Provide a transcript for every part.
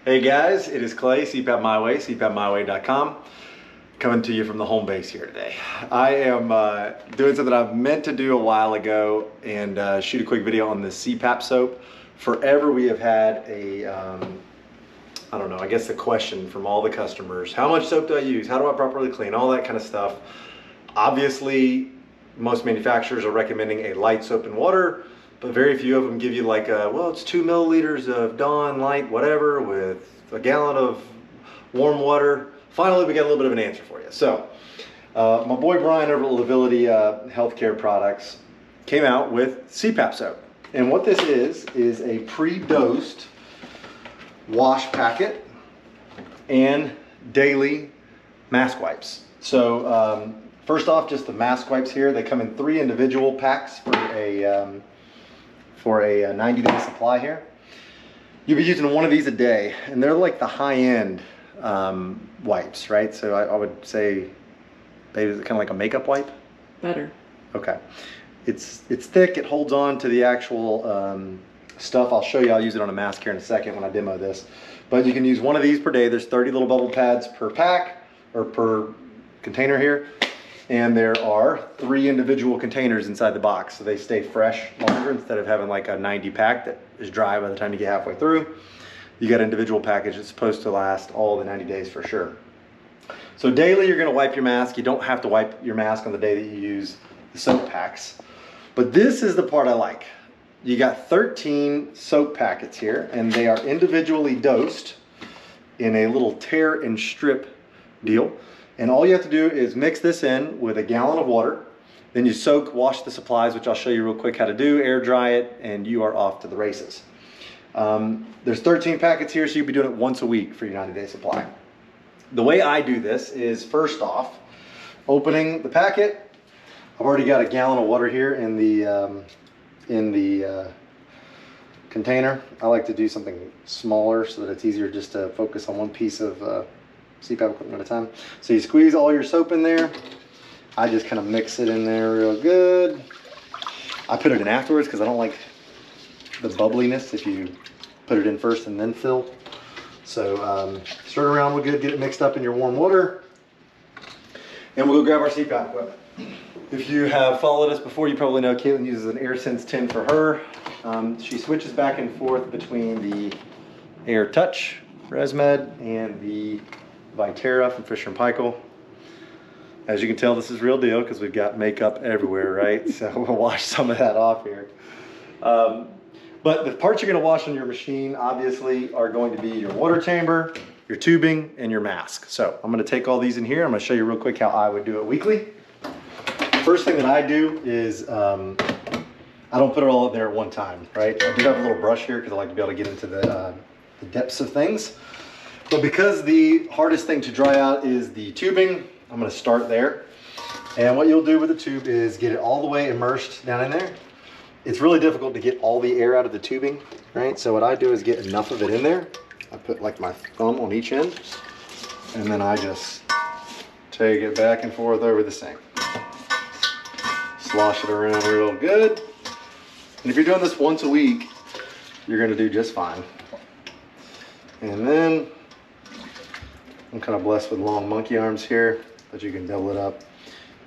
Hey guys, it is Clay, CPAP My Way, CPAPMyWay.com, coming to you from the home base here today. I am doing something I've meant to do a while ago and shoot a quick video on the CPAP soap. Forever we have had a, I don't know, I guess the question from all the customers, how much soap do I use? How do I properly clean? All that kind of stuff. Obviously, most manufacturers are recommending a light soap and water, but very few of them give you like a, well, it's 2 milliliters of Dawn Light whatever with a gallon of warm water. Finally, we got a little bit of an answer for you. So, my boy Brian over at Livability Healthcare Products came out with CPAP soap. And what this is a pre-dosed wash packet and daily mask wipes. So, first off, just the mask wipes here. They come in 3 individual packs for a 90-day supply here. You'll be using one of these a day, and they're like the high-end wipes, right? So I would say, baby, is it kind of like a makeup wipe? Better. Okay. It's thick. It holds on to the actual stuff. I'll show you. I'll use it on a mask here in a second when I demo this. But you can use one of these per day. There's 30 little bubble pads per pack or per container here. And there are 3 individual containers inside the box, so they stay fresh longer instead of having like a 90 pack that is dry by the time you get halfway through. You got an individual package that's supposed to last all the 90 days for sure. So daily you're gonna wipe your mask. You don't have to wipe your mask on the day that you use the soap packs. But this is the part I like. You got 13 soap packets here, and they are individually dosed in a little tear and strip deal. And all you have to do is mix this in with a gallon of water. Then you wash the supplies, which I'll show you real quick how to do, air dry it, and you are off to the races. There's 13 packets here, so you'll be doing it once a week for your 90-day supply. The way I do this is, first off, opening the packet. I've already got a gallon of water here in the container. I like to do something smaller so that it's easier just to focus on one piece of CPAP equipment at a time. So you squeeze all your soap in there. I just kind of mix it in there real good. I put it in afterwards because I don't like the bubbliness if you put it in first and then fill. So stir it around real good, get it mixed up in your warm water, and we'll go grab our CPAP equipment. If you have followed us before, you probably know Caitlin uses an AirSense 10 for her. She switches back and forth between the Air Touch ResMed and the Vitera from Fisher & Paykel. As you can tell, this is real deal because we've got makeup everywhere, right? So we'll wash some of that off here. But the parts you're going to wash on your machine obviously are going to be your water chamber, your tubing, and your mask. So I'm going to take all these in here. I'm going to show you real quick how I would do it weekly. First thing that I do is I don't put it all there at one time, right? I do have a little brush here because I like to be able to get into the depths of things. But because the hardest thing to dry out is the tubing, I'm going to start there. And what you'll do with the tube is get it all the way immersed down in there. It's really difficult to get all the air out of the tubing, right? So what I do is get enough of it in there. I put like my thumb on each end, and then I just take it back and forth over the sink. Slosh it around real good. And if you're doing this once a week, you're going to do just fine. And then I'm kind of blessed with long monkey arms here, but you can double it up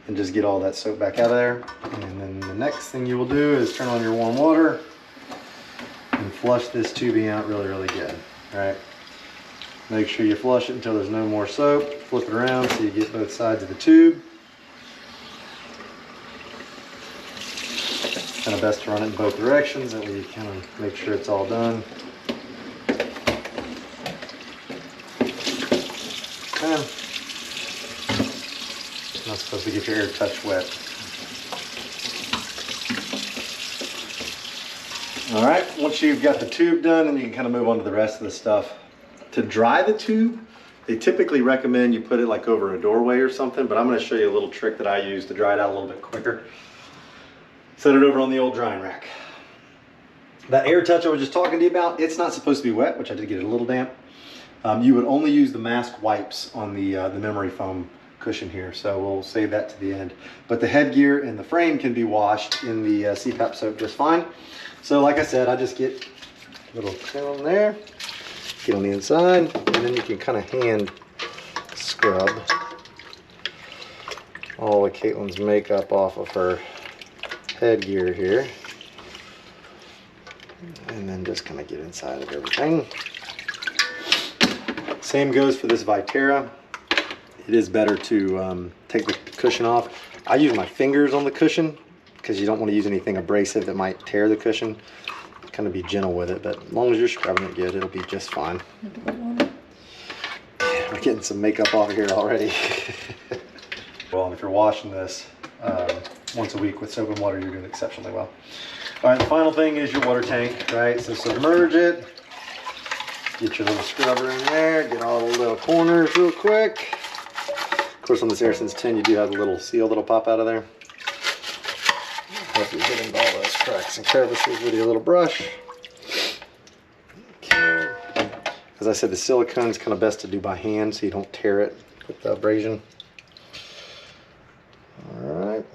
and just get all that soap back out of there. And then the next thing you will do is turn on your warm water and flush this tubing out really, really good. All right. Make sure you flush it until there's no more soap. Flip it around so you get both sides of the tube. Kind of best to run it in both directions, that way you kind of make sure it's all done. Not supposed to get your Air Touch wet. All right, once you've got the tube done, then you can kind of move on to the rest of the stuff. To dry the tube, they typically recommend you put it like over a doorway or something, but I'm going to show you a little trick that I use to dry it out a little bit quicker. Set it over on the old drying rack. That Air Touch I was just talking to you about, it's not supposed to be wet, which I did get it a little damp. You would only use the mask wipes on the memory foam cushion here, so we'll save that to the end. But the headgear and the frame can be washed in the CPAP soap just fine. So like I said, I just get a little tail in there, get on the inside, and then you can kind of hand scrub all of Caitlin's makeup off of her headgear here. And then just kind of get inside of everything. Same goes for this Vitera. It is better to take the cushion off. I use my fingers on the cushion because you don't want to use anything abrasive that might tear the cushion. Kind of be gentle with it, but as long as you're scrubbing it good, it'll be just fine. We're getting some makeup off of here already. Well, and if you're washing this once a week with soap and water, you're doing exceptionally well. All right, the final thing is your water tank, right? So submerge it, get your little scrubber in there, get all the little corners real quick. Of course, on this AirSense 10, you do have the little seal that'll pop out of there. Hope you get into all those cracks and crevices with your little brush. Okay. As I said, the silicone is kind of best to do by hand so you don't tear it with the abrasion. All right.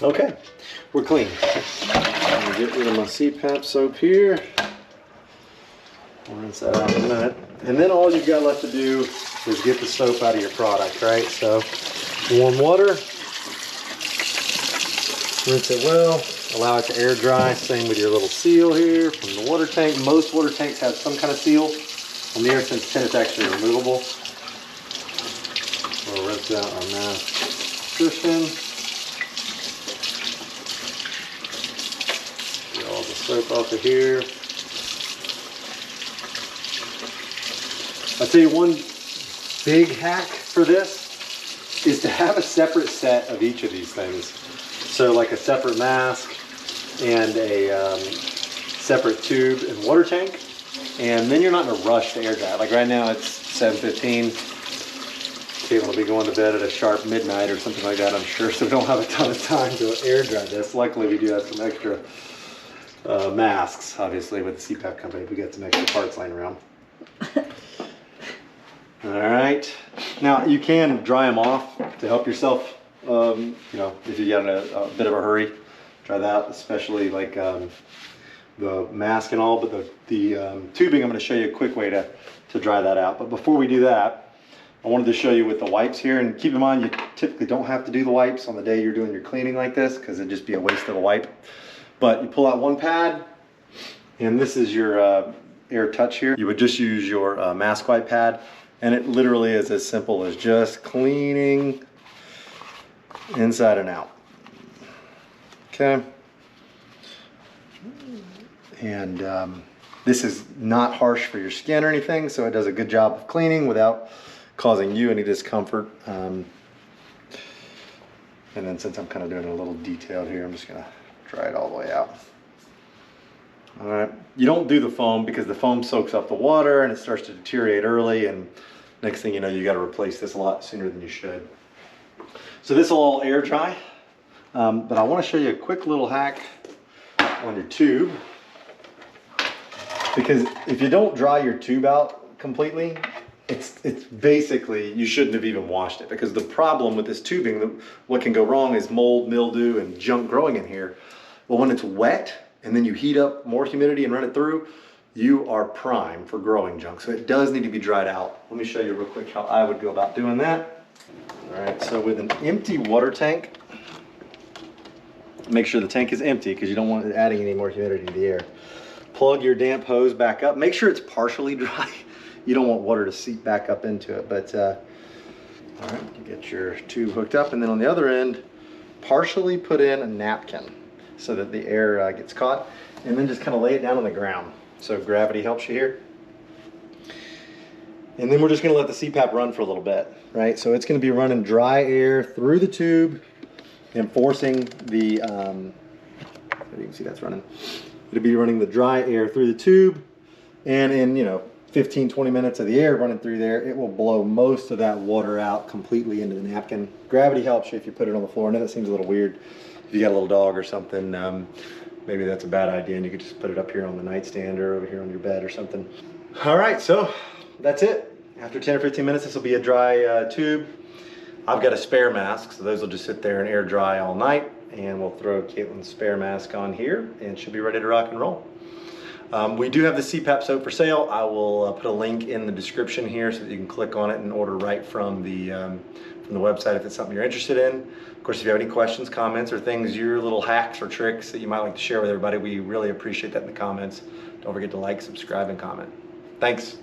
Okay, we're clean. I'm gonna get rid of my CPAP soap here. We'll rinse that out in a minute. And then all you've got left to do is get the soap out of your product, right? So warm water, rinse it well, allow it to air dry. Same with your little seal here from the water tank. Most water tanks have some kind of seal. On the AirSense 10, it's actually removable. We'll rinse out our mask cushion. Get all the soap off of here. I'll tell you one big hack for this is to have a separate set of each of these things. So like a separate mask and a separate tube and water tank. And then you're not in a rush to air dry. Like right now it's 7:15. Caitlin will be going to bed at a sharp midnight or something like that, I'm sure. So we don't have a ton of time to air dry this. Luckily we do have some extra masks, obviously, with the CPAP company. We got some extra parts laying around. All right. Now you can dry them off to help yourself. You know, if you get in a bit of a hurry, try that, especially like the mask and all. But the tubing, I'm going to show you a quick way to dry that out. But before we do that, I wanted to show you with the wipes here. And keep in mind, you typically don't have to do the wipes on the day you're doing your cleaning like this, because it'd just be a waste of a wipe. But you pull out one pad, and this is your Air Touch here. You would just use your mask wipe pad, and it literally is as simple as just cleaning inside and out. Okay. And this is not harsh for your skin or anything, so it does a good job of cleaning without causing you any discomfort. And then since I'm kind of doing it a little detailed here, I'm just gonna dry it all the way out. All right, you don't do the foam because the foam soaks up the water and it starts to deteriorate early, and next thing you know, you got to replace this a lot sooner than you should. So this will all air dry, but I want to show you a quick little hack on your tube, because if you don't dry your tube out completely, it's basically, you shouldn't have even washed it, because the problem with this tubing, what can go wrong is mold, mildew, and junk growing in here. Well, when it's wet and then you heat up more humidity and run it through, you are prime for growing junk. So it does need to be dried out. Let me show you real quick how I would go about doing that. All right, so with an empty water tank, make sure the tank is empty because you don't want it adding any more humidity to the air. Plug your damp hose back up. Make sure it's partially dry. You don't want water to seep back up into it, but all right, you get your tube hooked up, and then on the other end, partially put in a napkin so that the air gets caught, and then just kind of lay it down on the ground so gravity helps you here. And then we're just going to let the CPAP run for a little bit, right? So it's going to be running dry air through the tube and forcing the, you can see that's running. It'll be running the dry air through the tube, and in, 15-20 minutes of the air running through there, it will blow most of that water out completely into the napkin. Gravity helps you if you put it on the floor. I know that seems a little weird. If you got a little dog or something, maybe that's a bad idea, and you could just put it up here on the nightstand or over here on your bed or something. All right, so that's it. After 10 or 15 minutes, this will be a dry tube. I've got a spare mask, so those will just sit there and air dry all night, and we'll throw Caitlin's spare mask on here, and she'll be ready to rock and roll. We do have the CPAP soap for sale. I will put a link in the description here so that you can click on it and order right from the website if it's something you're interested in. Of course, if you have any questions, comments, or things, your little hacks or tricks that you might like to share with everybody, we really appreciate that in the comments. Don't forget to like, subscribe, and comment. Thanks.